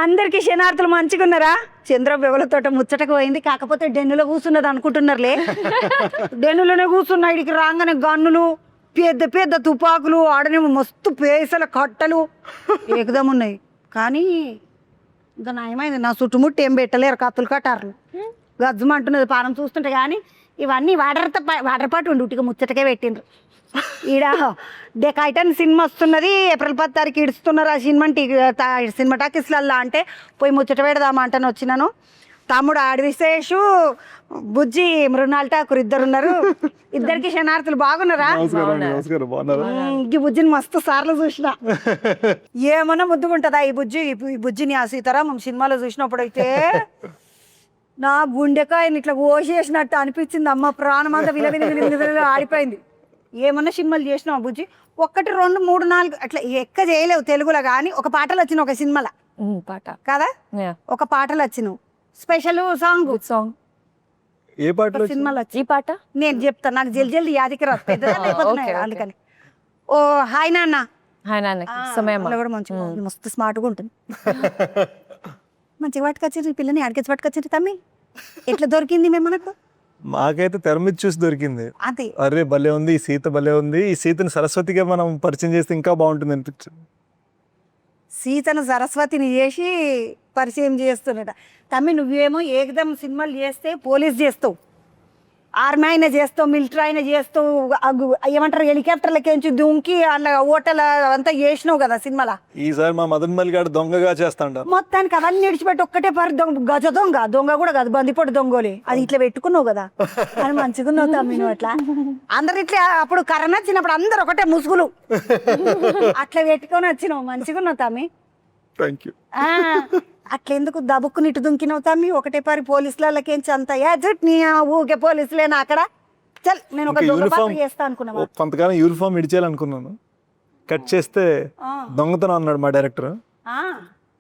అందరికి శనార్థులు మంచిగున్నారా? చంద్రబాబు ఎవరితోట ముచ్చటకు పోయింది, కాకపోతే డెన్నులో కూర్చున్నది అనుకుంటున్నారులే. డెన్నులోనే కూర్చున్నా, ఇడికి రాగానే గన్నులు, పెద్ద పెద్ద తుపాకులు, ఆడనేమో మస్తు పేసల కట్టలు ఏకదం ఉన్నాయి. కానీ ఇంకా నయమైంది, నా చుట్టుముట్టు ఏం పెట్టలేరు, కత్తులు కట్టారు గజ్జమంటున్నది పానం చూస్తుంటే. కానీ ఇవన్నీ వాటర్ పాటు ఉండి ఉట్టిగా ముచ్చటకే పెట్టిండ్రు. ఈడ డెకైటన్ సినిమా వస్తున్నది, ఏప్రిల్ 10 తారీఖు ఇడుస్తున్నారు ఆ సినిమా టాకీస్లల్లా. అంటే పోయి ముచ్చట పెడదామా అంటాను వచ్చినాను. తమ్ముడు ఆడవిశేషు, బుజ్జి మృణాల్ ఠాకూర్ ఇద్దరు ఉన్నారు. ఇద్దరికి శనార్థులు బాగున్నారా? ఈ బుజ్జిని మస్తు సార్లు చూసిన, ఏమన్నా ముద్దుకుంటుందా ఈ బుజ్జిని. ఆ సీతారామం సినిమాలో చూసినప్పుడు అయితే నా గుండెకాయని ఇట్లా ఓసేసినట్టు అనిపించింది. అమ్మ ప్రాణమంతా విల ఆడిపోయింది. ఏమన్నా సినిమాలు చేసినావు బుజ్జి? 1, 2, 3, 4 అట్లా ఎక్క చేయలేవు తెలుగులో. కానీ ఒక పాటలు వచ్చిన ఒక సినిమాలో పాట కదా, ఒక పాటలు వచ్చినావు స్పెషల్ సాంగ్ ఏ పాట సినిమాలో వచ్చి ఈ పాట నేను చెప్తా, నాకు జల్ది యాదికి రాదు అందుకని. ఓ హాయ్ నాన్న, హాయ్ నాన్న సమయం కూడా మంచిగా మస్తు స్మార్ట్గా ఉంటుంది. మంచిగా పట్టుకొచ్చారు ఈ పిల్లని, అడిగేసి పట్టుకొచ్చారు. తమ్మి ఎట్లా దొరికింది మేము మనకు? మాకైతే తెర మీద చూసి దొరికింది. అదే అరే భలే ఉంది, ఈ సీత భలే ఉంది, ఈ సీతని సరస్వతిగా మనం పరిచయం చేస్తే ఇంకా బాగుంటుంది అనిపించింది. సీతను సరస్వతిని చేసి పరిచయం చేస్తున్నట. తమ్మి నువ్వేమో ఏకదం సినిమాలు చేస్తే పోలీస్ చేస్తావు, ఆర్మీ అయినా చేస్తావు, మిలిటరీ అయినా చేస్తావు, ఏమంటారు హెలికాప్టర్లకేంచి దుంకి అలా ఓటల అంతా చేసినావు కదా సినిమాలో. ఈసారి మా మదన్ మల్లి గారు దొంగగా చేస్తాండ. మొత్తానికి అవన్నీ విడిచిపెట్టి ఒక్కటే పరి గజ దొంగ కూడా కాదు, బందిపోటు దొంగలే. అది ఇట్లా పెట్టుకున్నావు కదా, అని మంచిగున్నావు తమ్మి నువ్వు. అట్లా అందరు ఇట్లా అప్పుడు కరోనా వచ్చినప్పుడు అందరు ఒకటే ముసుగులు అట్లా పెట్టుకొని వచ్చినావు, మంచిగున్నావు తమ్మి. Thank you. అట్లా ఎందుకు దబుక్కుని ఇటు దుంకినవు తమ్మి? ఒకటే పరి పోలీసులకేంచి అంత నీ ఊకే పోలీసులేనా అక్కడ? చల్ నేను ఒక దొంగ పాత్ర చేస్తా అనుకున్నా. కొంతకాలం యూనిఫామ్ ఇడిచేయాలనుకున్నాను, కట్ చేస్తే దొంగతనం అన్నాడు మా డైరెక్టర్.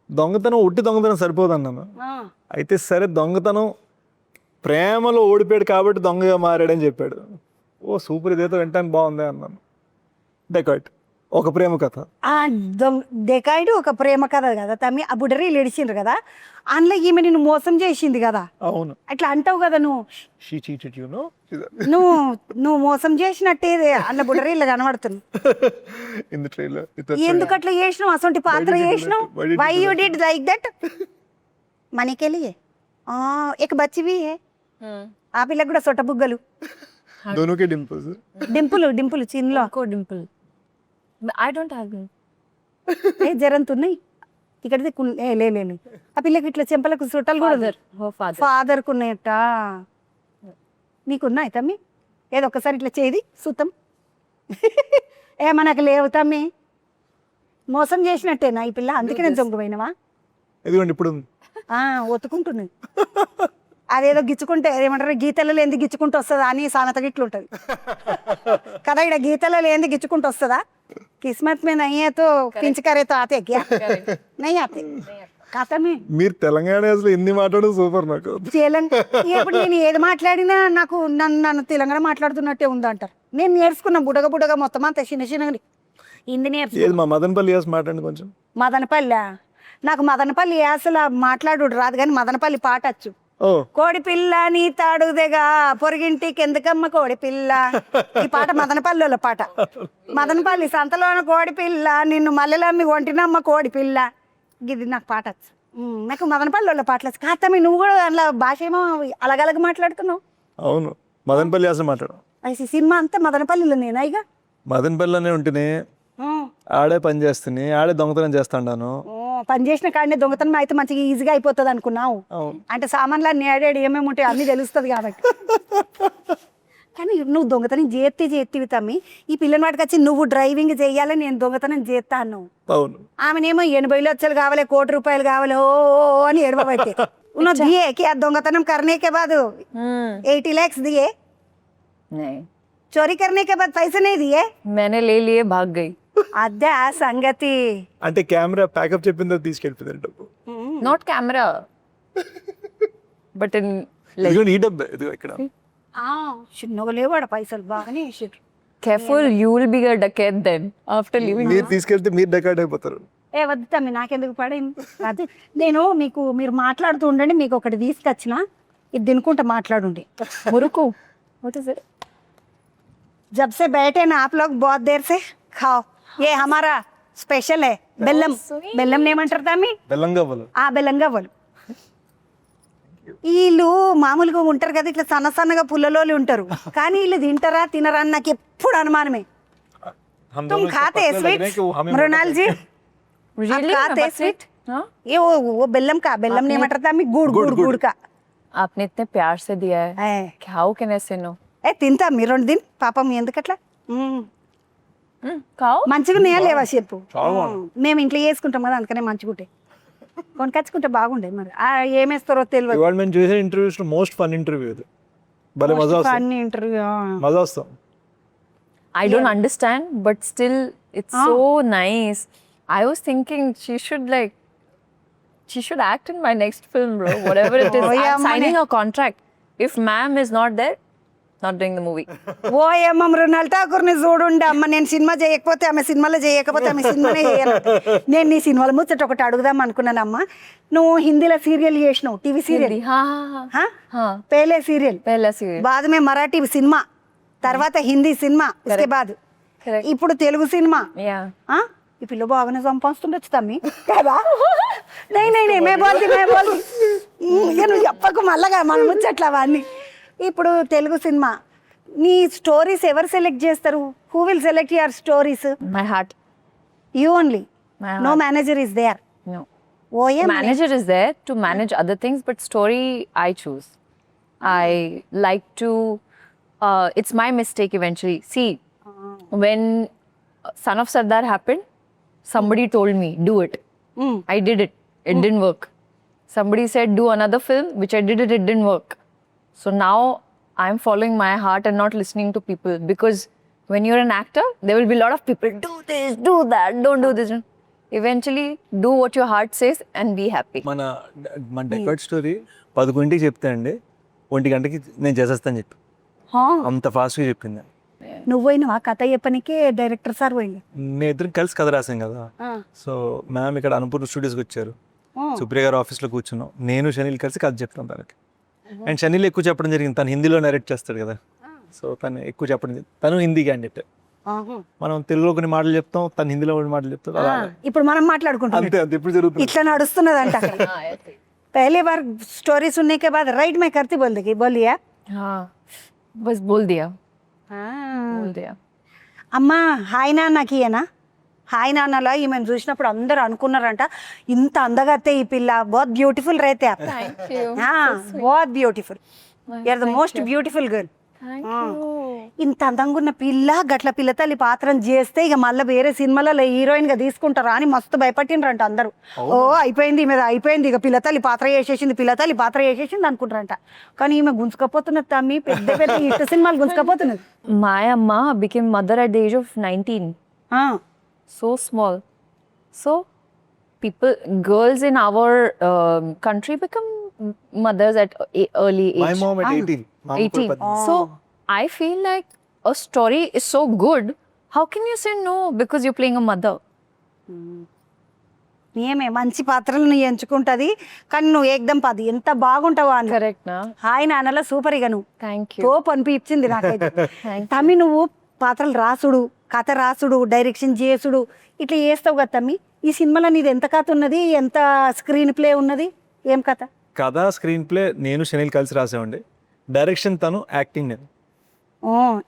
దొంగతనం ఒట్టి దొంగతనం సరిపోదు అన్నాను. అయితే సరే దొంగతనం ప్రేమలో ఓడిపోయాడు కాబట్టి దొంగగా మారాడని చెప్పాడు. ఓ సూపర్, ఇదేదో వింటానికి బాగుంది అన్నాను. డెకాయిట్ ఒక ప్రేమ కథ. డెకాయిడ్ ఒక ప్రేమ కథ కదా తమ్మి. ఆ బుడరీలు ఎడిచిండ్రు కదా, అందులో ఈమె నిన్ను మోసం చేసింది కదా. అవును అట్లా అంటావు కదా నువ్వు. She cheated, you know? నువ్వు మోసం చేసినట్టే అందులో బుడరీలు కనబడుతుంది. In the trailer. ఎందుకు అట్లా చేసినావు? అసొంటి పాత్ర చేసినావు. Why you did like that? మనకెళ్ళి ఒక బచ్చివి ఆ పిల్లకి కూడా సొట్ట బుగ్గలు, दोनों के dimples. డింపులు చిన్లో Dimple. I don't have them. జరంతున్నాయి ఇక్కడ లేదు. ఆ పిల్లకి ఇట్లా చెంపలకు చుట్టాలు కూడా ఫాదర్కు ఉన్నాయట. నీకున్నాయి తమ్మి? ఏదో ఒక్కసారి ఇట్లా చేది సుతం. మనకు లేవు తమ్మి, మోసం చేసినట్టేనా ఈ పిల్ల? అందుకే నేను దొంగపోయినవా? ఇదిగోండి ఇప్పుడు ఒత్తుకుంటున్నాయి. అదేదో గిచ్చుకుంటే ఏమంటారు, గీతలలో ఏంది గిచ్చుకుంటూ వస్తుందా అని సామెత గిట్లు ఉంటుంది కదా. ఇక్కడ గీతలలో ఏంది గిచ్చుకుంటూ వస్తుందా? किस्मत में नहीं है तो पिंच करे तो आते क्या? नहीं आते. కథమే. మీరు తెలంగాణ అసలు ఎన్ని మాట్లాడదు సూపర్. నాకు ఇప్పుడు నేను ఏది మాట్లాడినా నాకు నన్ను తెలంగాణ మాట్లాడుతున్నట్టే ఉందంటారు. నేను నేర్చుకున్నా బుడగ మొత్తం అంతా చిన్న హిందీ నేర్చుకున్నా. మా మదనపల్లి యాస మాట్లాడండి కొంచెం. మదనపల్లి నాకు మదనపల్లి యాసలా మాట్లాడు రాదు, కానీ మదనపల్లి పాట వచ్చు. కోడి పిల్ల నీ తాడుదేగా పొరిగింటికి ఎందుకమ్మ కోడి పిల్ల. ఈ పాట మదనపల్లి పాట. మదనపల్లి సంతలోన కోడి పిల్ల నిన్ను మల్లెలమ్మి ఒంటినమ్మ కోడి పిల్ల. ఇది నాకు పాట వచ్చు. నాకు మదనపల్లి పాటలు వచ్చు. కాతమ్మి నువ్వు కూడా అందులో భాష ఏమో అలగలగ మాట్లాడుతున్నావు. అవును మదనపల్లి యాస మాట్లాడు. అయితే సినిమా అంతా మదనపల్లిలో నేనా? ఇక మదనపల్లిలోనే ఉంటేనే ఆడే పని చేస్తుంది, ఆడే దొంగతనం చేస్తాను. పని చేసిన కాడనే దొంగతనం అయితే మంచిగా ఈజీగా అయిపోతుంది అనుకున్నావు. అంటే సామాన్లు అన్ని ఆడాడు ఏమేమి ఉంటాయి అన్ని తెలుస్తుంది కాబట్టి. కానీ నువ్వు దొంగతనం చేతివి తమ్మి. ఈ పిల్లని వాటికి వచ్చి నువ్వు డ్రైవింగ్ చేయాలని నేను దొంగతనం చేస్తాను. ఆమెనేమో 80 లక్షలు కావాలి, 1 కోటి రూపాయలు కావాలి ఓ అని ఏడవబట్టి दिए क्या दंगतनम करने के बाद 80 lakhs दिए? नहीं. चोरी करने के बाद पैसे नहीं दिए? मैंने ले लिए, भाग गई. అదే ఆ సంగతి. అంటే కెమెరా ప్యాకప్ చెప్పిందో తీసుకెళ్ళిపోయారు డబ్బు. Not camera but in like ఈ డబ్బు ఇదిగో ఇక్కడ. చిన్నగా లేవాడ పైసలు బాగానే వేసారు. Careful, you will be a docket then after living. మీరు తీసుకెళ్తే మీరు డకెట్ అయిపోతారు. ఏ వద్దు తమ్మి, నాకెందుకు పడేయండి. అది నేను మీరు మాట్లాడుతూ ఉండండి, మీకు ఒకటి తీసుకొచ్చిన, ఇది తినుకుంటా మాట్లాడుండి. Muruku. What is it? जब से बैठे ना आप लोग बहुत देर से खाओ, ये हमारा स्पेशल है. బెల్లం. బెల్లం ఏమంటారు తమ్మి? బెల్లంగవ్వలు. ఆ బెల్లంగవ్వలు. వీళ్ళు మామూలుగా ఉంటారు కదా, ఇట్లా సన్న సన్నగా పుల్లలోళ్ళు ఉంటారు, కానీ వీళ్ళు తింటారా తినరా అని నాకు ఎప్పుడు అనుమానమే. तुम खाते हैं स्वीट मृणाल जी? Really? खाते हैं But स्वीट? हाँ? ये वो बेल्लम का, बेल्लम नहीं मटर था, मैं गुड़ गुड़ गुड़ का. आपने इतने प्यार से दिया है. ఏ How can I say no? తింటా మీ 2 దిన్ పాపం, ఎందుకట్లా? Cow? మంచిగా ఉన్నాయా లేవా చెప్పు. మేము ఇంట్లో చేసుకుంటాం కదా, అందుకనే మంచిగా ఉంటాయి. కొనుకొచ్చుకుంటే బాగుండే. మరి ఏమేస్తారో తెలియదు. ఇవాళ మేము చేసే ఇంటర్వ్యూస్ మోస్ట్ ఫన్ ఇంటర్వ్యూ ఇది. భలే మజా వస్తుంది. అన్ని ఇంటర్వ్యూ మజా వస్తాం. I don't understand, but still, it's so nice. I was thinking she should act in my next film, bro. Whatever it is, yeah, I'm signing a contract. If ma'am is not there, not doing the movie. ఓ అమ్మ మృణాల్ ఠాకూర్ని చూడుండే అమ్మ, నేను cinema చేయకపోతే ఆమె సినిమాలో చేయకపోతే ఆమె సినిమానే చేయను. నేను నీ సినిమాలో ముచ్చట ఒకటి అడుగుదాం అనుకున్నానమ్మా. నువ్వు హిందీలో సీరియల్ చేసినావు, టీవీ సీరియల్. हाँ. పేలే సీరియల్, पहला serial. बाद में మరాఠీ సినిమా, తర్వాత హిందీ సినిమా, उसके बाद Correct. ఇప్పుడు తెలుగు సినిమా. Yeah. ఆ? ఈ పిల్ల బాగానే సంపాదిస్తుండొచ్చు తమ్మి కదా. నై నై నై మే బోల్ది ఇక నువ్వు చెప్పకు మళ్ళగా మనం ముచ్చట్లా అవన్నీ. ఇప్పుడు తెలుగు సినిమా, నీ స్టోరీస్ ఎవరు సెలెక్ట్ చేస్తారు? Who will select your stories? My heart. You only? My no manager is there? No. Oh a Manager is there to manage other things, but story I choose. I like to. It's my mistake eventually. See, when Son of Sardar happened, somebody told me do it. I did it. It didn't work. Somebody said do another film, which I did it. It didn't work. So now I'm following my heart and not listening to people, because when you're an actor, there will be a lot of people do this, do that, don't do this. Eventually, do what your heart says and be happy. మన డెకార్డ్ story 11ంటికి చెప్తే అండి 1 గంటకి నేను చేసేస్తాను చెప్పి అంత ఫాస్ట్గా చెప్పింది. నువ్వు పోయినావా కథ చెప్పనికే? డైరెక్టర్ సార్ పోయింది. నేను ఇద్దరం కలిసి కథ రాసాం కదా. సో మ్యామ్ ఇక్కడ అన్నపూర్ణ స్టూడియోస్కి వచ్చారు, సుప్రియ గారు ఆఫీస్లో కూర్చున్నాం, నేను షనీల్ కలిసి కథ చెప్తాం తనకి. అండ్ షనీల్ ఎక్కువ చెప్పడం జరిగింది, తను హిందీలో నరేట్ చేస్తాడు కదా, సో తను ఎక్కువ చెప్పడం, తను హిందీ క్యాండిడేట్. మనం తెలుగులో కొన్ని మాటలు చెప్తాం, తను హిందీలో కొన్ని మాటలు చెప్తాం. ఇప్పుడు మనం మాట్లాడుకుంటాం, అంతే అంతే ఇప్పుడు జరుగుతుంది. ఇట్లా నడుస్తున్నదంట. पहली बार स्टोरी सुनने के बाद राइट में करती बोल देगी, बोलिया? हाँ, बस बोल दिया. बोल दिया. అమ్మా హాయ్ నాన్నకి ఏనా? హాయ్ నాన్నలో ఈమెను చూసినప్పుడు అందరూ అనుకున్నారంట, ఇంత అందగతే ఈ పిల్ల, बहुत ब्यूटीफुल रहते आप. Thank you. हाँ, बहुत beautiful. You are the most beautiful girl. Thank you. ఇంత అందంగా ఉన్న పిల్ల గట్ల పిల్ల తల్లి పాత్రను చేస్తే ఇక మళ్ళీ వేరే సినిమాలలో హీరోయిన్ గా తీసుకుంటారా అని మస్తు భయపట్టినరంట అందరూ. ఓ అయిపోయింది ఈమె, అయిపోయింది ఇక పిల్ల తల్లి పాత్ర చేసేసింది, పిల్ల తల్లి పాత్ర చేసేసింది అనుకుంటారంట. కానీ ఈమె గుంజుకపోతున్నది తమ్మి, పెద్ద పెద్ద హిట్ సినిమాలు గుంజుకపోతున్నది. My amma became mother at the age of 19. So small. So people, girls in our country become mothers at early age. My mom at 18. 18. So I feel like a story is so good. How can you say no because you're playing a mother? ఏమే మంచి పాత్రలు నువ్వు ఎంచుకుంటది, కానీ నువ్వు ఏకదం పది ఎంత బాగుంటావా అని. Correct, na? Hi నాన్నలో super ఇక నువ్వు. Thank you. తోపు అనిపించింది నాకైతే. తమ్మి నువ్వు పాత్రలు రాసుడు, కథ రాసుడు, డైరెక్షన్ చేసుడు ఇట్లా చేస్తావు కదా తమ్మి. ఈ సినిమాలో నీది ఎంత కథ ఉన్నది, ఎంత స్క్రీన్ ప్లే ఉన్నది, ఏం కథ? కథ స్క్రీన్ ప్లే నేను షనీల్ కలిసి రాసామండి, డైరెక్షన్ తను, యాక్టింగ్ నేను.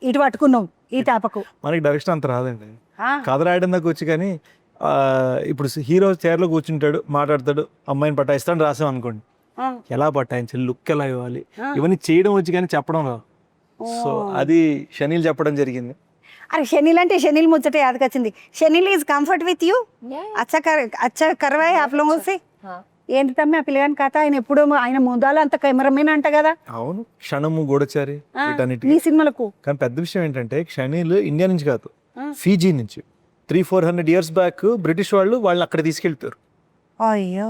ఇటు పట్టుకున్నావు ఈ తాపకు. మనకి డైరెక్షన్ అంత రాదండి, కథ రాయడం దాకా వచ్చి. కానీ ఇప్పుడు హీరో చైర్లో కూర్చుంటాడు, మాట్లాడతాడు, అమ్మాయిని పట్టాయిస్తాడు రాసాం అనుకోండి, ఎలా పట్టాయించాలి, లుక్ ఎలా ఇవ్వాలి, ఇవన్నీ చేయడం వచ్చి కానీ చెప్పడం రావు. సో అది షనీల్ చెప్పడం జరిగింది. అరే షనీల్ అంటే షనీల్ ముచ్చటే యాదకొచ్చింది. Shaneel is comfort with you? అచ్చా కర్వాయ్ ఆప్ లోగోं से? ఏంటి తమ్మి ఆ పిల్లగాని కథ? ఆయన ఎప్పుడు ఆయన ముందాల అంత కెమెరామెన్ అంట కదా. అవును, క్షణము గూఢచారి వీటన్నిటికీ. నీ సినిమాలకు కానీ పెద్ద విషయం ఏంటంటే షనీల్ ఇండియా నుంచి కాదు, ఫీజీ నుంచి 300-400 years బ్యాక్ బ్రిటిష్ వాళ్ళు వాళ్ళని అక్కడ తీసుకెళ్ళిపోయారు. అయ్యో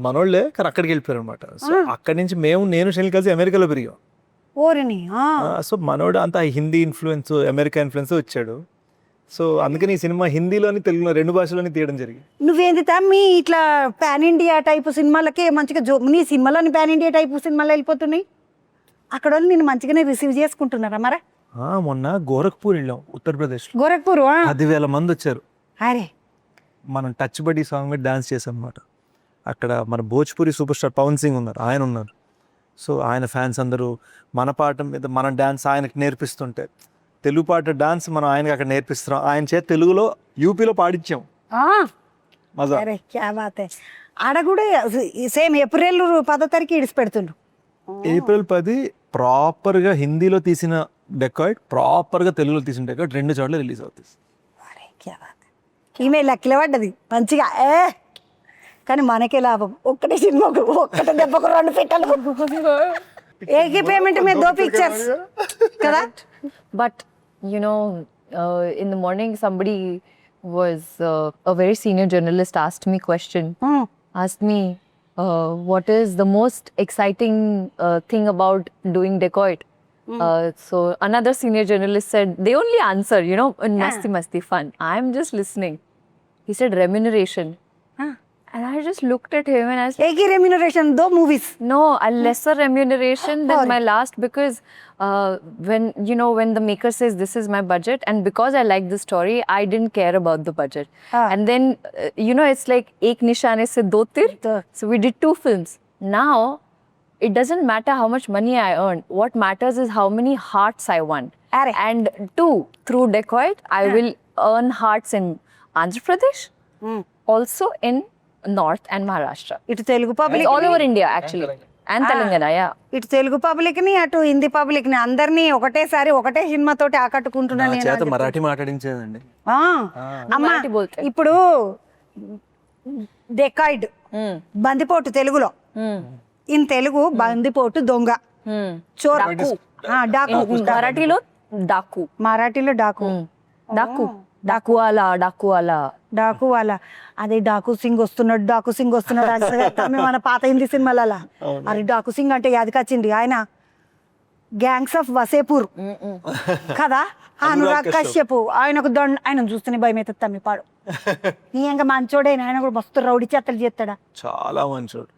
మనోళ్ళే, కానీ అక్కడికి వెళ్ళిపోయారు అనమాట. సో అక్కడి నుంచి నేను షనీల్ కలిసి అమెరికాలో పెరిగాం. ఓరిని. సో మనోడు అంతా హిందీ ఇన్ఫ్లుయెన్స్, అమెరికా ఇన్ఫ్లుయెన్స్ వచ్చాడు. సో అందుకని ఈ సినిమా హిందీలోని తెలుగులో 2 భాషలోని తీయడం జరిగింది. నువ్వేంది తమ్మి ఇట్లా పాన్ ఇండియా టైపు సినిమాలకే మంచిగా నీ సినిమాలోని పాన్ ఇండియా టైపు సినిమాలు వెళ్ళిపోతున్నాయి. అక్కడ వాళ్ళు నేను మంచిగానే రిసీవ్ చేసుకుంటున్నారా మరా? మొన్న గోరఖ్పూర్ వెళ్ళాం, ఉత్తరప్రదేశ్. గోరఖ్పూర్ 10,000 మంది వచ్చారు. అరే మనం టచ్ బడ్డీ సాంగ్ మీద డాన్స్ చేసాం అన్నమాట. అక్కడ మన భోజ్పురి సూపర్ స్టార్ పవన్ సింగ్ ఉన్నారు, ఆయన ఉన్నారు. సో ఆయన ఫ్యాన్స్ అందరూ మన పాట మీద మన డాన్స్ ఆయనకు నేర్పిస్తుంటే, తెలుగు పాట డాన్స్ మనం ఆయనకి అక్కడ నేర్పిస్తున్నాం. ఆయన చేత తెలుగులో యూపీలో పాడించాం. మజా. అరే క్యా బాత్ హై. ఆడ కూడా సేమ్ ఏప్రిల్ 10వ తారీఖు ఇడిచి పెడుతుండ్రు. ఏప్రిల్ 10 ప్రాపర్గా హిందీలో తీసిన డెకాయిడ్, ప్రాపర్గా తెలుగులో తీసిన డెకాయిడ్ 2 చోట్ల రిలీజ్ అవుతుంది. అరే క్యా బాత్ హై. ఈమె లెక్కలే పడ్డది మంచిగా. కానీ మనకే లాభం. ఒక్కటే సినిమాకు ఒక్కటే దెబ్బకు 2 పెట్టాలి. ఏకీ పేమెంట్ మీద 2 పిక్చర్స్ కదా. But you know, in the morning somebody was a very senior journalist asked me asked me what is the most exciting thing about doing dacoit. So another senior journalist said they only answer, you know, in masti fun. I'm just listening. He said remuneration. And I just looked at him and I was like, ఏకీ remuneration 2 movies. no, a lesser remuneration than my last, because when the maker says this is my budget, and because I like the story, I didn't care about the budget. And then it's like ek nishane se do tir. So we did 2 films. Now it doesn't matter how much money I earn. What matters is how many hearts I won. Arre. And 2, through dacoit, I will earn hearts in Andhra Pradesh, also in North and Maharashtra. ఇటు Telugu public It's all over India actually, and Telangana, yeah. ఇటు Telugu public ని అటు Hindi public ని అందరినీ ఒకటేసారి ఒకటే cinema తోటి ఆకట్టుకుంటున్నాను నేను. చేత మరాఠీ మాట్లాడించేదండి. అమ్మా మరాఠీ బోల్తే. ఇప్పుడు డెకాయిడ్ బందిపోటు తెలుగులో, ఇన్ తెలుగు బందిపోటు దొంగ, చోర్, డాకు. మరాఠీలో డాకు. మరాఠీలో డాకు. డాకు డాకువాలా డాకు వాళ్ళ అదే డాకు సింగ్ వస్తున్నాడు అంటే మన పాత హిందీ సినిమాలలో. అరే డాకు సింగ్ అంటే యాదకొచ్చింది ఆయన గ్యాంగ్స్ ఆఫ్ వసేపూర్ కదా. అనురాగ్ కశ్యప్ ఆయనకు ఆయన చూస్తేనే భయం అవుతుంది తమ్మి పాడు. నీ ఇంకా మంచోడైనా ఆయన కూడా మస్తు రౌడీ చేత్తలు చేస్తాడా. చాలా మంచోడు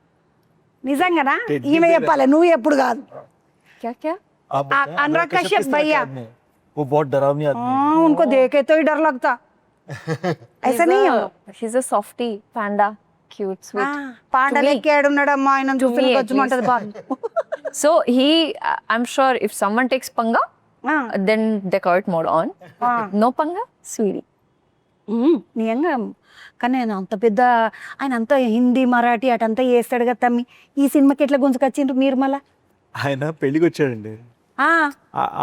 నిజంగానా? ఈమె చెప్పాలి, నువ్వు ఎప్పుడు కాదు. क्या क्या अनुराग कश्यप भैया वो बहुत डरावनी आदमी है. उनको देखे तो ही डर लगता. ऐसा नहीं है. he's a softie panda, cute, sweet. Panda లెక్క ఏడున్నాడమ్మా ఆయన చూస్తే me, వచ్చమంటది బాగా. So I'm sure if someone takes panga, then dacoit mode on. No panga, sweetie. నిజంగా. కానీ ఆయన అంత పెద్ద, ఆయన అంతా హిందీ మరాఠీ అటంతా చేస్తాడు కదా తమ్మి. ఈ సినిమాకి ఎట్లా గుంజుకొచ్చిండ్రు మీరు మళ్ళా? ఆయన పెళ్లికి వచ్చాడండి.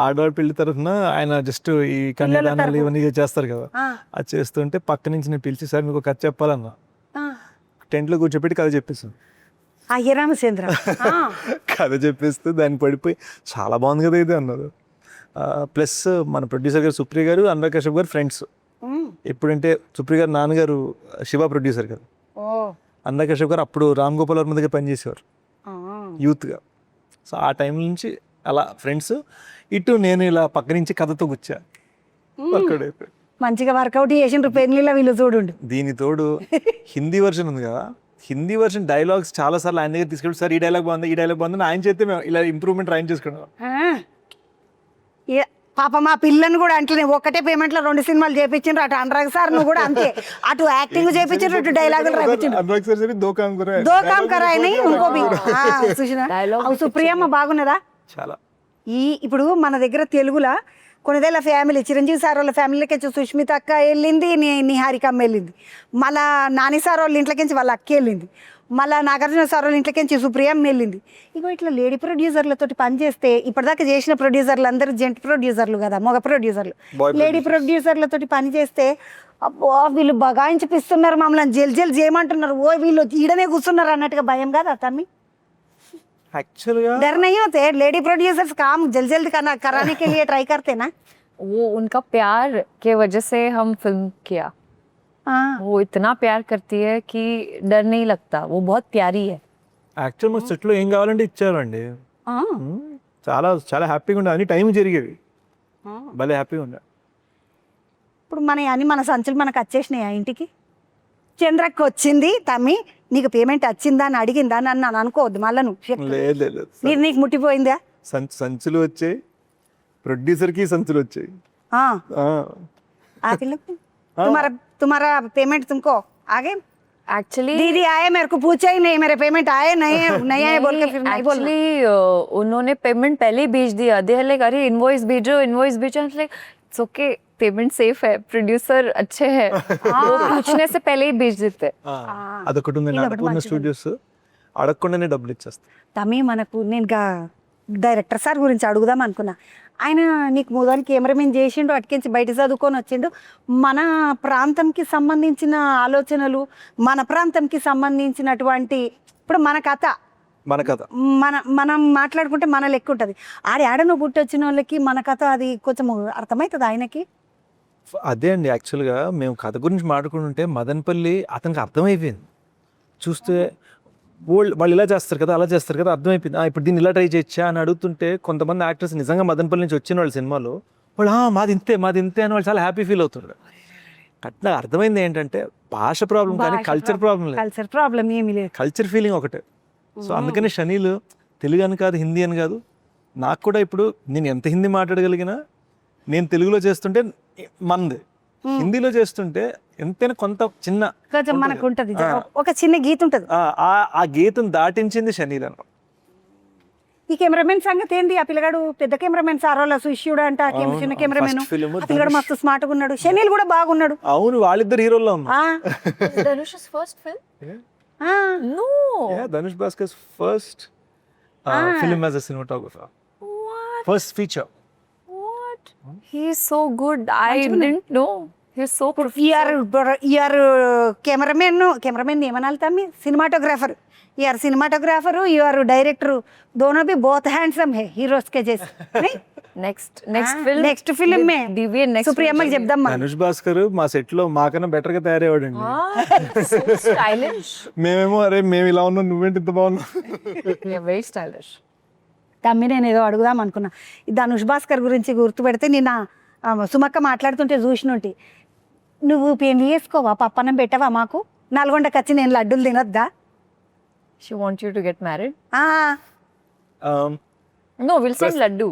ఆడవాడి పెళ్లి తరఫున ఆయన జస్ట్ ఈ కన్యాదానాలు ఇవన్నీ చేస్తారు కదా, అది చేస్తుంటే పక్క నుంచి నేను పిలిచి, సార్ మీకు కథ చెప్పాలన్నా, టెంట్లో కూర్చోపెట్టి కథ చెప్పేస్తాను. రామచంద్ర కథ చెప్పేస్తే దాన్ని పడిపోయి చాలా బాగుంది కదా ఇది అన్నారు. ప్లస్ మన ప్రొడ్యూసర్ గారు సుప్రియ గారు, అనురాగ్ కశ్యప్ గారు ఫ్రెండ్స్. ఎప్పుడంటే సుప్రియ గారు నాన్నగారు శివ ప్రొడ్యూసర్ గారు, అనురాగ్ కశ్యప్ గారు అప్పుడు రామ్ గోపాల్ వర్మ దగ్గర పనిచేసేవారు యూత్గా. సో ఆ టైం నుంచి అలా ఫ్రెండ్స్. ఇటు నేను ఇలా పక్క నుంచి కథతో కూర్చా, వర్కౌట్ అయిపోయి మంచిగా వర్కౌట్ చేసిండ్రు పెళ్లిలో వీళ్ళు చూడండి. దీని తోడు హిందీ వర్షన్ ఉంది కదా, హిందీ వర్షన్ డైలాగ్స్ చాలా సార్లు ఆయన దగ్గర తీసుకెళ్ళి, సార్ ఈ డైలాగ్ బాగుంది ఆయన చేస్తే మేము ఇలా ఇంప్రూవ్మెంట్ ట్రై చేసుకున్నాం. పాప మా పిల్లని కూడా అంటే ఒకటే పేమెంట్ లో 2 సినిమాలు చేపించిండ్రు. అటు అనురాగ్ సార్ నువ్వు కూడా అంతే, అటు యాక్టింగ్ చేపించిండ్రు, ఇటు డైలాగులు రాయించిండ్రు. అనురాగ్ సార్ దో కామ్ కరాయని ఇంకో సుప్రియమ్మ బాగున్నదా చాలా. ఇప్పుడు మన దగ్గర తెలుగులో కొన్నిదేళ్ళ ఫ్యామిలీ చిరంజీవి సార్ వాళ్ళ ఫ్యామిలీకి వచ్చి సుష్మిత అక్క వెళ్ళింది, నిహారికమ్మ వెళ్ళింది. మళ్ళా నాని సార్ వాళ్ళ ఇంట్లోకించి వాళ్ళ అక్క వెళ్ళింది. మళ్ళీ నాగార్జున సార్ వాళ్ళ ఇంట్లోకించి సుప్రియమ్మ వెళ్ళింది. ఇగో ఇట్లా లేడీ ప్రొడ్యూసర్లతోటి పనిచేస్తే, ఇప్పటిదాకా చేసిన ప్రొడ్యూసర్లు అందరూ జెంట్ ప్రొడ్యూసర్లు కదా, మగ ప్రొడ్యూసర్లు. లేడీ ప్రొడ్యూసర్లతోటి పనిచేస్తే అబ్బో వీళ్ళు బగాయించిపిస్తున్నారు, మమ్మల్ని జల్ చేయమంటున్నారు, ఓ వీళ్ళు ఈడనే కూర్చున్నారు అన్నట్టుగా భయం కదా తమ్మి. एक्चुअली डर नहीं होते लेडी प्रोड्यूसर्स काम जल्दी कराने के लिए ट्राई करते ना? वो उनका प्यार के वजह से हम फिल्म किया. वो इतना प्यार करती है कि डर नहीं लगता, वो बहुत प्यारी है. యాక్చువల్ మా సెట్లో ఏం కావాలంటే ఇచ్చారండి. చాలా చాలా హ్యాపీగా ఉండే, అన్ని టైం జరిగేవి, భలే హ్యాపీగా ఉండే. ఇప్పుడు మన సంచులు మనకు వచ్చేసినాయి ఆ ఇంటికి. చంద్రకి వచ్చింది తమ్మి, నీకు పేమెంట్ వచ్చిందా అని అడిగిందా అని నన్ను అనుకోవద్దు మళ్ళీ నువ్వు. లేదు లేదు నీకు ముట్టిపోయిందా? సంచులు వచ్చాయి, ప్రొడ్యూసర్కి సంచులు వచ్చాయి. ఆ ఆ, आ के लोग तुम्हारा पेमेंट तुमको आगे Actually, दीदी आए मेरे को पूछा ही नहीं, मेरे पेमेंट आए नहीं आए बोल के फिर नहीं बोलना. actually उन्होंने पेमेंट पहले ही भेज दिया. दे आर लाइक अरे इनवॉइस भेजो. Like it's okay, payment safe है, प्रोड्यूसर अच्छे हैं, वो पूछने से पहले ही भेज देते. ఆ, అదొకటి ఉందండి. అన్నపూర్ణ స్టూడియోస్ అడగకుండానే డబ్బులు ఇచ్చేస్తాయి. తమ్మి మనకు నేను డైరెక్టర్ సార్ గురించి అడుగుదాం అనుకున్నా. ఆయన నీకు మొదలు కెమెరామెన్ చేసిండు, అటుకించి బయట చదువుకొని వచ్చిండు. మన ప్రాంతంకి సంబంధించిన ఆలోచనలు, మన ప్రాంతంకి సంబంధించినటువంటి ఇప్పుడు మన కథ మన కథ మనం మాట్లాడుకుంటే మన లెక్క ఉంటుంది. ఆడను పుట్టొచ్చిన వాళ్ళకి మన కథ అది కొంచెం అర్థమవుతుంది ఆయనకి. అదే అండి. యాక్చువల్గా మేము కథ గురించి మాట్లాడుకుంటుంటే మదనపల్లి అతనికి అర్థమైపోయింది. చూస్తే వాళ్ళు ఇలా చేస్తారు కదా, అలా చేస్తారు కదా, అర్థమైపోయింది. ఇప్పుడు దీన్ని ఇలా ట్రై చేయొచ్చా అని అడుగుతుంటే కొంతమంది యాక్టర్స్ నిజంగా మదనపల్లి నుంచి వచ్చిన వాళ్ళు సినిమాలో వాళ్ళు మాది ఇంతే అని వాళ్ళు చాలా హ్యాపీ ఫీల్ అవుతున్నారు. అట్లా అర్థమైంది ఏంటంటే భాష ప్రాబ్లం కానీ కల్చర్ ప్రాబ్లం లేదు. కల్చర్ ప్రాబ్లం ఏమీ లేదు, కల్చర్ ఫీలింగ్ ఒకటే. సో అందుకని షనీలు తెలుగు అని కాదు, హిందీ అని కాదు. నాకు కూడా ఇప్పుడు నేను ఎంత హిందీ మాట్లాడగలిగినా నేను తెలుగులో చేస్తుంటే మంది, హిందీలో చేస్తుంటే ఎంతైనా కొంత చిన్న కొంచెం మనకు ఉంటుంది, ఒక చిన్న గీత ఉంటుంది. ఆ గీతం దాటించింది షనీల్ అన్న. ఈ కెమెరామెన్ సంగతి ఏంది? ఆ పిల్లగాడు పెద్ద కెమెరామెన్ సారోలా సుష్యుడు అంట, చిన్న కెమెరామెన్. ఆ పిల్లగాడు మస్తు స్మార్ట్ గా ఉన్నాడు, షనీల్ కూడా బాగున్నాడు. అవును, వాళ్ళిద్దరు హీరోల్లో ఉన్నారు. Dhanush's first film? No. Yeah, Dhanush Bhaskar's first film as a cinematographer. What? First feature. What? He's so good. I didn't know. He's so he are cameraman ఏమనాలి తమ్మి? Cinematographer. He are cinematographer, you are director. दोनों भी बहुत handsome है heroes के जैसे. नहीं next film మే సుప్రియమ్మకి చెప్దాం. ధనుష్ భాస్కర్ మా సెట్ లో మాకన్నా బెటర్ గా తయారయ్యాడండి. స్టైలిష్. మేము ఇలా ఉన్నాం, నువ్వేంటి ఇంత బాగున్నావు. Very stylish. తమ్మి నేను ఏదో అడుగుదాం అనుకున్నా. ఈ ధనుష్ భాస్కర్ గురించి గుర్తుపెడితే నిన్న సుమక్క మాట్లాడుతుంటే చూసినట్టు, నువ్వు పెళ్లి చేసుకోవా, పప్పనం పెట్టవా మాకు? నల్గొండకి వచ్చి నేను లడ్డూలు తినొద్దా? She wants you to get married? No, we'll send laddu.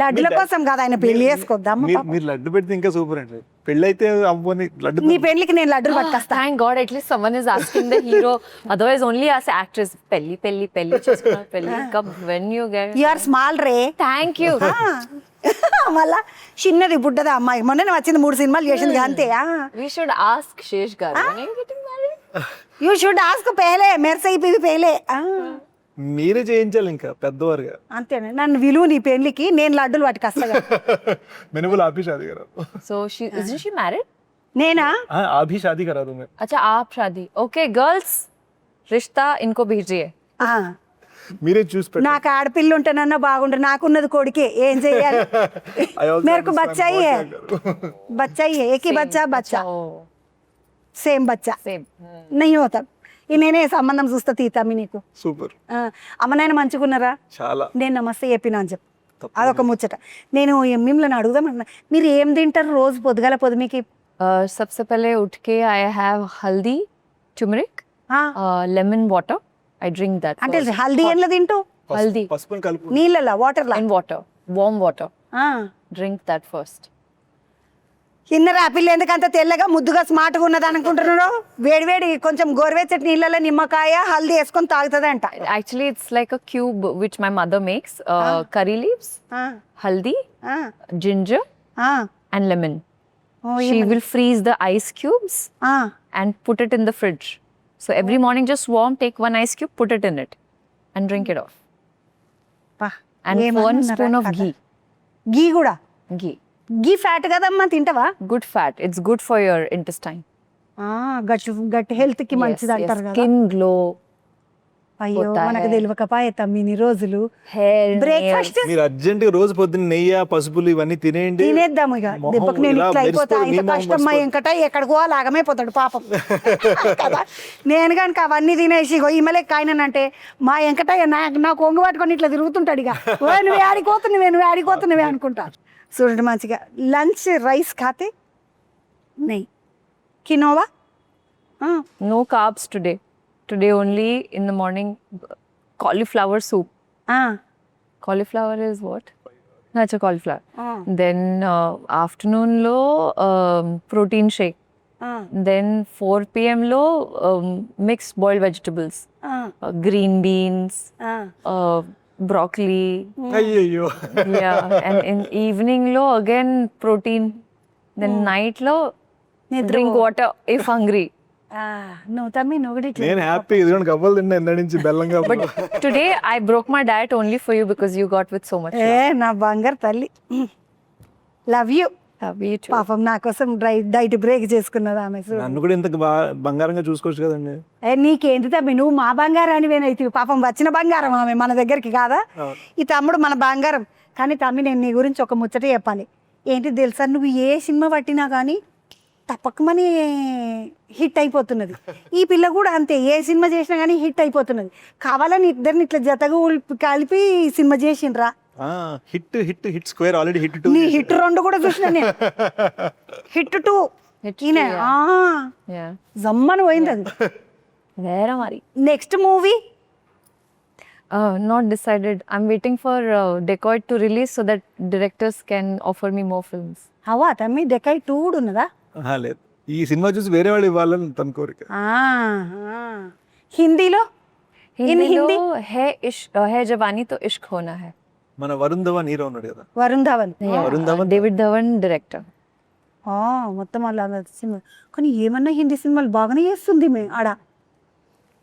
లడ్డుల కోసం కాదు, ఆయన పెళ్లి చేసుకొద్దాం. మీరు లడ్డు పెడితే ఇంకా సూపర్ అండి. పెళ్ళి అయితే అవ్వని లడ్డు. నీ పెళ్లికి నేను లడ్డులు పట్టుకొస్తా. Thank God, at least someone is asking the hero. Otherwise, only us actors. Pelli cheskunna pelli. Come when you get. You are small ray. Thank you. మళ్ళా చిన్నది బుడ్డదా అమ్మాయి, మొన్న వచ్చింది 3 సినిమాలు చేసింది అంతే. We should ask Shesh garu. When are you getting married? You should ask pehle, mere se hi pehle. మీరే చేయించాలి ఇంకా పెద్దవారుగా. అంతేనా? నన్ను విలువ నీ పెళ్లికి, నేను లడ్డులు పట్టుకొస్తా. మెనుబుల్ ఆభి షాదీ కరా. So isn't she married? నేనా? ఆభి షాదీ కరా దో. अच्छा आप शादी. Okay girls, रिश्ता इनको भेजिए. మీరే చూసి పెట్టండి. నాకు ఆడపిల్ల ఉంటేనన్నా బాగుండు, నాకున్నది కొడుకే, ఏం చెయ్యాలి? మేరకు బచ్చాయి है, एक ही बच्चा సేమ్ బచ్చా Same. नहीं होता. ఈ నేనే సంబంధం చూస్తా తీతామి నీకు. సూపర్. అమ్మ నాయన మంచుకున్నారా? చాలా. నేను నమస్తే చెప్పినా అని చెప్పు, అదొక ముచ్చట. నేను మిమ్మల్ని అడుగుదాం అనుకున్నా, మీరు ఏం తింటారు రోజు పొద్దుగాల పొద్దుమికి? सबसे पहले उठ के I have haldi, turmeric, lemon water. I drink that. అంటే హల్దీ ఏంలో తింటూ? Haldi పసుపుని కలుపు. నీళ్ళలా, వాటర్లా? in water, warm water. Drink that first. ఇన్నర ఆపిల్ ఎందుకంత తెల్లగా ముద్దుగా స్మార్ట్గా ఉన్నది అనుకుంటున్నాడు? వేడివేడి కొంచెం గోరువెచ్చటి నీళ్ళలో నిమ్మకాయ హల్దీ వేసుకొని తాగుతుందంట. Actually, it's like a cube which my mother makes. Curry leaves, haldi, ginger, and lemon. She will freeze the ice cubes and put it in the fridge. So every morning, just warm, take 1 ice cube, put it in it, and drink it off. And 1 spoon of ghee. ఘీ కూడా? Ghee. ఘీ fat కదమ్మా, తింటావా? Good fat. It's good for your intestine. గట్టి health కి మంచిది అంటారు కదా. Skin glow. అయ్యో మనకు తెలియకపాయే తమ్మి ఇన్ని రోజులు. Hair. బ్రేక్ఫాస్ట్ మీరు అర్జెంట్ గా రోజు పొద్దున్న నెయ్యి, పసుపులు ఇవన్నీ తినేయండి. తినేద్దాము ఇక. దెబ్బకి నేను ఇట్లా అయిపోతా, ఇంత కష్టమ్మా ఎంకట ఎక్కడికో లాగమైపోతాడు పాపం కదా. నేను కనుక అవన్నీ తినేసి ఈమెలే కాయనంటే మా ఎంకట నాకు ఒంగు పట్టుకొని ఇట్లా తిరుగుతుంటాడు. ఇక నువ్వు ఆడిపోతున్నావే అనుకుంటా. చూడండి మంచిగా లంచ్ రైస్ ఖాతే నెయ్యి quinoa No carbs today. Today only in the morning cauliflower soup. Cauliflower is what? No, it's a cauliflower. Then afternoon lo protein shake. Then 4 p.m. lo mixed boiled vegetables. Green beans, broccoli. అయ్యయ్యో Yeah, and in evening lo again protein. Then night lo drink water if hungry. నువ్వు తమ్మి నువ్వు కూడా ఇట్లా నేను happy ఇదిగోండి గవ్వలు తిన్నా ఎండ నుంచి బెల్లంగా But today I broke my diet only for you because you got with so much. ఏ నా బంగారు తల్లి love you Love you too. పాపం నా కోసం డైట్ బ్రేక్ చేసుకున్నది ఆమె చూడు. నన్ను కూడా ఇంత బంగారంగా చూసుకోవచ్చు కదండి. నీకేంటి తమ్మి నువ్వు మా బంగారాన్ని వేనైతే పాపం వచ్చిన బంగారం ఆమె మన దగ్గరికి కాదా ఈ తమ్ముడు మన బంగారం. కానీ తమ్మి నేను నీ గురించి ఒక ముచ్చట చెప్పాలి. ఏంటి తెలుసా నువ్వు ఏ సినిమా పట్టినా కానీ తప్పకమని హిట్ అయిపోతున్నది. ఈ పిల్ల కూడా అంతే ఏ సినిమా చేసినా కానీ హిట్ అయిపోతున్నది. కావాలని ఇద్దరిని ఇట్లా జతగా కలిపి సినిమా చేసిండ్రా. Hit hit hit square already hit 2. నీ హిట్ 2 కూడా చూసిన నేను హిట్ 2 ఈయన Yeah. జమ్మని పోయింది అది. Vera Mari. Next movie Not decided. I'm waiting for Decoy to release so that directors can offer me more films. అవా తమ్మి డెకాయ్ 2 కూడా ఉన్నదా? లేదు ఈ సినిమా చూసి వేరే వాళ్ళు ఇవ్వాలని తన కోరిక. హిందీలో Hindi Hindi? lo hai Jawani to Ishq hona hai. మన వరుణ్ ధవన్ హీరో ఉన్నాడు కదా. Varun Dhawan Varun Dhawan David Dhawan director. మొత్తం అలా సినిమా. కానీ ఏమన్నా హిందీ సినిమాలు బాగానే చేస్తుంది మే ఆడ.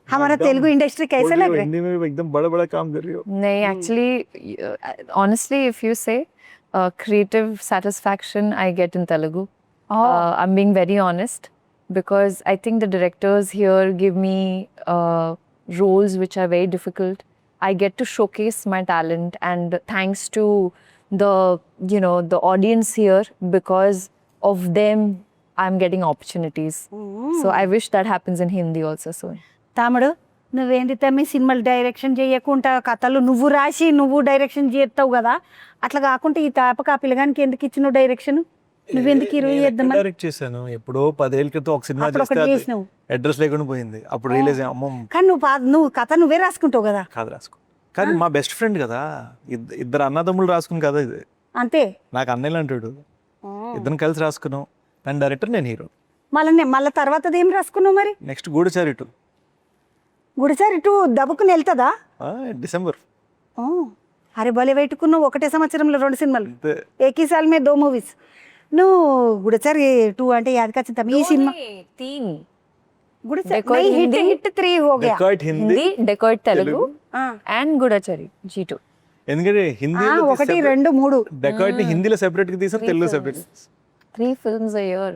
हमारा तेलुगु इंडस्ट्री कैसा लग रहा है? हिंदी में भी एकदम बड़ा बड़ा काम कर रही हो. No, actually, honestly, if you say creative satisfaction, I get in Telugu. I'm being very honest because I think the directors here give me roles which are very difficult. I get to showcase my talent, and thanks to the audience here, because of them, I'm getting opportunities. So I wish that happens in Hindi also soon. తమ్ముడు నువ్వేంటి తమ్మి సినిమాలు direction చేయకుండా కథలు నువ్వు రాసి నువ్వు direction చేస్తావు కదా, అట్లా కాకుండా ఈ తాపక పిల్లగానికి ఎందుకు ఇచ్చినావు డైరెక్షన్? నువ్వెందుకు చేద్దామని డైరెక్ట్ చేశాను ఎప్పుడో 10 ఏళ్ల క్రితం ఒక సినిమా అప్పుడు ఒకటి చేసినావు. అడ్రస్ లేకుండా పోయింది. అప్పుడు రిలీజ్ అమ్మ కానీ నువ్వు కథ నువ్వే రాసుకుంటావు కదా. కాదు రాసుకో, కానీ మా బెస్ట్ ఫ్రెండ్ కదా, ఇద్దరు అన్నదమ్ములు రాసుకుని కదా ఇది. అంతే నాకు అన్నయ్యలు అంటాడు, ఇద్దరం కలిసి రాసుకున్నాం. తన డైరెక్టర్, నేను హీరో. మళ్ళీ తర్వాత ఏం రాసుకున్నావు మరి? నెక్స్ట్ గూఢచారి 2. గుడిసారి 2 దబ్బుకుని వెళ్తుందా? డిసెంబర్. అరే భలే పెట్టుకున్నావు, ఒకటే సంవత్సరంలో 2 సినిమాలు. అంతే. ఏకీ సాల్ మే 2 మూవీస్. నువ్వు గుడిసారి 2 అంటే యాదకొచ్చింది ఈ సినిమా. 3. గుడిసారి Decoy Hindi. హిట్ 3 हो गया. Dacoit Hindi, Hindi, Decoy Telugu, and Gudachari G2. ఎందుకంటే హిందీ 1, 2, 3 డెకాయిట్ ని హిందీలో సెపరేట్ గా తీసాం, తెలుగులో సెపరేట్. 3 films a year.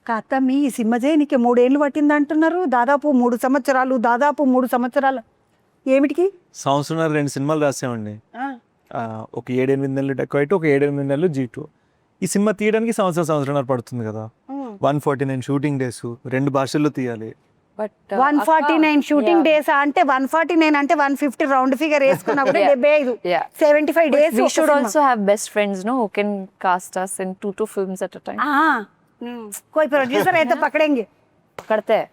కాత మీ సినిమా చేయనికి 3 ఏళ్ళు పట్టింది అంటున్నారు. దాదాపు 3 సంవత్సరాలు. ఏమిటికి? సంవత్సరం 2 సినిమాలు రాసామండి. ఒక 7-8 నెలలు డెకాయిట్, ఒక 7-8 నెలలు G2. ఈ సినిమా తీయడానికి సంవత్సరం పడుతుంది కదా. 149 షూటింగ్ డేస్, 2 భాషల్లో తీయాలి. But 149 షూటింగ్ డేస్ అంటే 149 అంటే 150 రౌండ్ ఫిగర్ వేసుకున్నప్పుడు 75. Yeah. 75 days. we should also have best friends, no, who can cast us in 2 films at a time. कोई प्रोड्यूसर है तो पकड़ेंगे, पकड़ते हैं.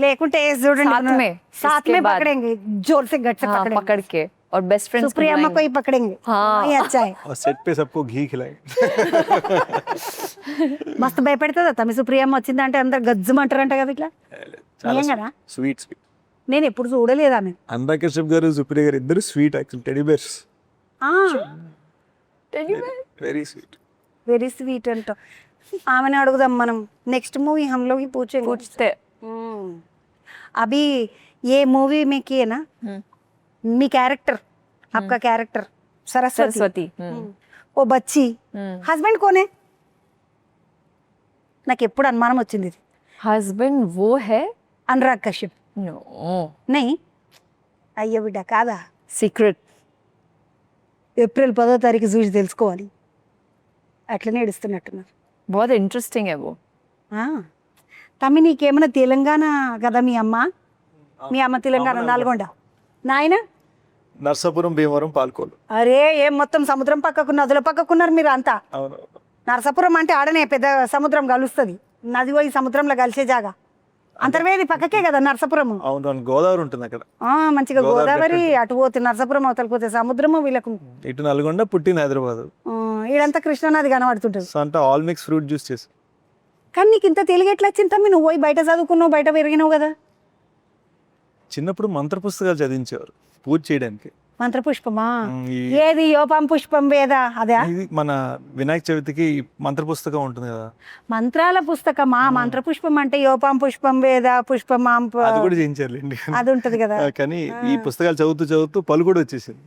लेकुंटे చూడండి साथ में, साथ इसके में बाद. पकड़ेंगे, जोर से गट से हाँ, पकड़ेंगे. पकड़ के और बेस्ट फ्रेंड्स सुप्रिया को ही पकड़ेंगे. हाँ. ये अच्छा है. और सेट पे सबको घी खिलाएंगे. మస్తు భయపెడుతుందా తమ్మి సుప్రియమ్మ వచ్చిందంటే అందరు గజ్జుమంటారంట కదా ఇట్లా. ఏం కదా స్వీట్. నేను ఎప్పుడు చూడలేదు ఆమె. అనురాగ్ కశ్యప్ గారు, సుప్రియ గారు ఇద్దరు sweet, actual teddy bears. Very sweet, very sweet అంట. ఆమెను అడుగుదాం మనం. నెక్స్ట్ మూవీ हम लोग ही पूछते. अभी ये मूवी में किए ना, మీ క్యారెక్టర్, आपका कैरेक्टर सरस्वती, ఓ బచ్చి, హస్బెండ్ కోనే? నాకు ఎప్పుడు అనుమానం వచ్చింది ఇది. हस्बैंड वो है? అనురాగ్ కశ్యప్. No. नहीं, అయ్యో బిడ్డ కాదా? Secret. ఏప్రిల్ 10వ తారీఖు చూసి తెలుసుకోవాలి. అట్లనే ఏడుస్తున్నట్టున్నారు. बहुत इंटरेस्टिंग है वो. తమ్మి నీకేమైనా తెలంగాణ కదా మీ అమ్మ? మీ అమ్మ తెలంగాణ, నల్గొండ. నాయన నర్సాపురం, భీమవరం, పాల్కోలు. అరే ఏం మొత్తం సముద్రం పక్కకు నదుల పక్కకున్నారు మీరు అంతా. అవును. నరసాపురం అంటే ఆడనే పెద్ద సముద్రం కలుస్తుంది, నది పోయి సముద్రంలో కలిసే జాగా. అంతర్వేది పక్కకే కదా నరసాపురం. అవును, గోదావరి ఉంటుంది అక్కడ. మంచిగా గోదావరి అటు పోతే నరసాపురం అవతల పోతే సముద్రము వీళ్ళకు. ఇటు నల్గొండ, పుట్టిన హైదరాబాద్. ఈడంతా కృష్ణానది కనబడుతుంటది. సో అంటే ఆల్ మిక్స్ ఫ్రూట్ జ్యూస్ చేసి. కానీ నీకు ఇంత తెలుగు ఎట్లా వచ్చింది తమ్మి? నువ్వు పోయి బయట చదువుకున్నావు, బయట పెరిగినావు కదా. చిన్నప్పుడు మంత్ర పుస్తకాలు చదివించేవారు పూజ చేయడానికి. మంత్రపుష్పమా? ఈ- ఏది యోపాం పుష్పం వేద అదే? ఇది మన వినాయక చవితికి మంత్ర పుస్తకం ఉంటుంది కదా, మంత్రాల పుస్తకమా? మంత్రపుష్పం అంటే యోపాం పుష్పం వేద పుష్పమాం అది కూడా చేయించారులేండి. అది ఉంటది కదా. కానీ ఈ పుస్తకాలు చదువుతూ చదువుతూ పలు కూడా వచ్చేసింది.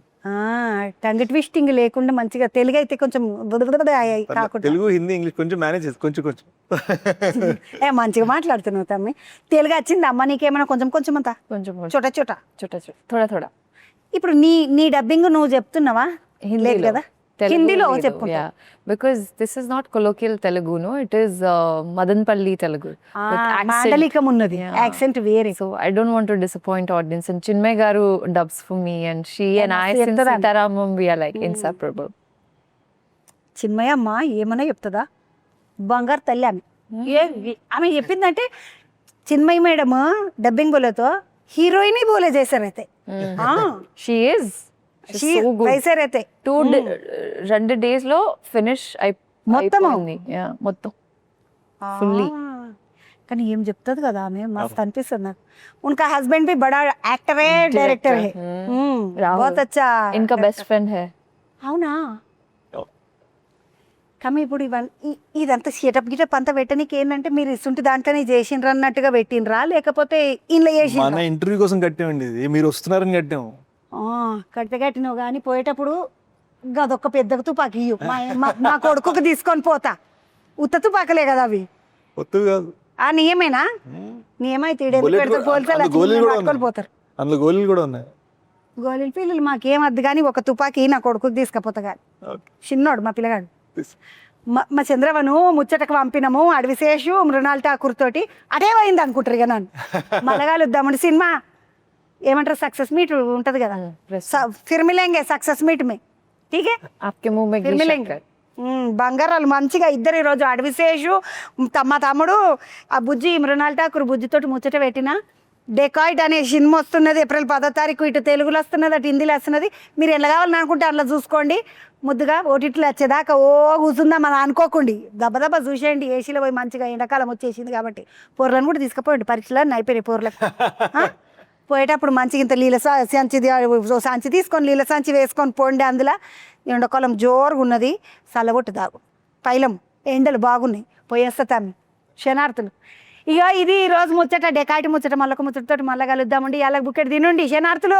టంగ్ ట్విస్టింగ్ లేకుండా మంచిగా తెలుగు అయితే కొంచెం కాకుండా తెలుగు, హిందీ, ఇంగ్లీష్ కొంచెం మేనేజ్ చేసి కొంచెం కొంచెం. మంచిగా మాట్లాడుతున్నావు తమ్మి. తెలుగు వచ్చింది అమ్మ నీకేమైనా? కొంచెం కొంచెం అంతా కొంచెం చోట చోట. छोटा छोटा थोड़ा थोड़ा ఇప్పుడు నీ డబ్బింగ్ నువ్వు చెప్తున్నావా? లేదు కదా, హిందీలో చెప్పు. yeah, because this is not colloquial Telugu, no, it is Madanpalli Telugu with accent. మాండలికం ఉన్నది, Yeah. యాక్సెంట్ వేరే. So I don't want to disappoint audience, and Chinmay garu dubs for me, and she and I, since చెప్తారా? Sitaramam, we are like inseparable. Chinmayya అమ్మ ఏమన్నా చెప్తుందా? బంగారు తల్లి ఆమె. ఆమె చెప్పిందంటే చిన్మయ్య మేడం డబ్బింగ్ బోలేతో హీరోయిన్ ही बोले जैसे रहते. She is. She's so good. वैसे रहते. 2 days లో ఫినిష్ మొత్తము? యా మొత్తం fully. కానీ ఏం చెప్తుంది కదా ఆమె, మస్తు అనిపిస్తుంది నాకు. उनका हस्बैंड भी बड़ा एक्टर है, डायरेक्टर है. राहुल. बहुत अच्छा. इनका बेस्ट फ्रेंड है. అవునా? కానీ ఇప్పుడు ఇదంతా సెటప్ గిటప్ అంతా పెట్టడానికి ఏంటంటే మీరు ఇస్తుంటే దాంట్లోనే చేసిండ్రు అన్నట్టుగా పెట్టినరా, లేకపోతే ఇంట్లో మన చేసిండ్రా? ఇంటర్వ్యూ కోసం కట్టామండి ఇది, మీరు వస్తున్నారని కట్టాము. కట్టినావు కానీ పోయేటప్పుడు గదొక్క పెద్ద తుపాకి ఇయ్యు. మా కొడుకుకి తీసుకొని పోతా. ఉత్త తుపాకలే కదా అవి. ఒత్తు కాదు, నియమేనా? నియమైతే బుల్లెట్ పెడితే కూడా- అందులో గోళీలు కూడా పోలీసులు ఉన్నాయి. పోతారు. అందులో గోళీలు కూడా ఉన్నాయి. గోళీల పిల్లలు మాకేం వద్దు కానీ ఒక తుపాకి నా కొడుకుకి తీసుకపోతా కానీ. ఓకే. చిన్నోడు మా పిల్లగాడు. మా చంద్రవను ముచ్చటకు పంపినము అడవిశేషు మృణాల్ ఠాకూర్ తోటి అదే పోయింది అనుకుంటారు ఇక నన్ను. మలగాలుద్దామని సినిమా ఏమంటారు, సక్సెస్ మీట్ ఉంటది కదా, ఫిర్ మిలేంగే సక్సెస్ మీట్ మే. ఠీకే, आपके मुंह में ఫిర్ घी మిలేంగే. शक्कर. బంగారాలు మంచిగా ఇద్దరు ఈరోజు అడవిశేషు మా తమ్ముడు ఆ బుజ్జి మృణాల్ ఠాకూర్ బుజ్జితోటి ముచ్చట పెట్టిన డెకాయిట్ అనే సినిమా వస్తున్నది ఏప్రిల్ 10వ తారీఖు. ఇటు తెలుగులో వస్తున్నది, అటు హిందీలో వస్తున్నది. మీరు ఎలా కావాలని అనుకుంటే అట్లా చూసుకోండి. ముద్దుగా ఓటీటీలో వచ్చేదాకా కూర్చుందాం అని అనుకోకండి. దెబ్బ చూసేయండి. ఏసీలో పోయి మంచిగా ఎండాకాలం వచ్చేసింది కాబట్టి పొరలను కూడా తీసుకుపోయండి. పరీక్షలు అయిపోయినాయి పొరలకు. పోయేటప్పుడు మంచిగా ఇంత నీళ్ళ సంచి తీసుకొని నీళ్ళ సంచి వేసుకొని పోండి. అందులో ఎండాకాలం జోరుగా ఉన్నది, చల్లగొట్టు దాగు పైలం ఎండలు బాగున్నాయి. పోయేస్తా తమ్మి శనార్థులు. ఇక ఇది ఈరోజు ముచ్చట, డెకాటి ముచ్చట. మళ్ళొక ముచ్చటతోటి మళ్ళీ కలుద్దామండి. ఇలా బుకెట్ తినండి శనార్థులు.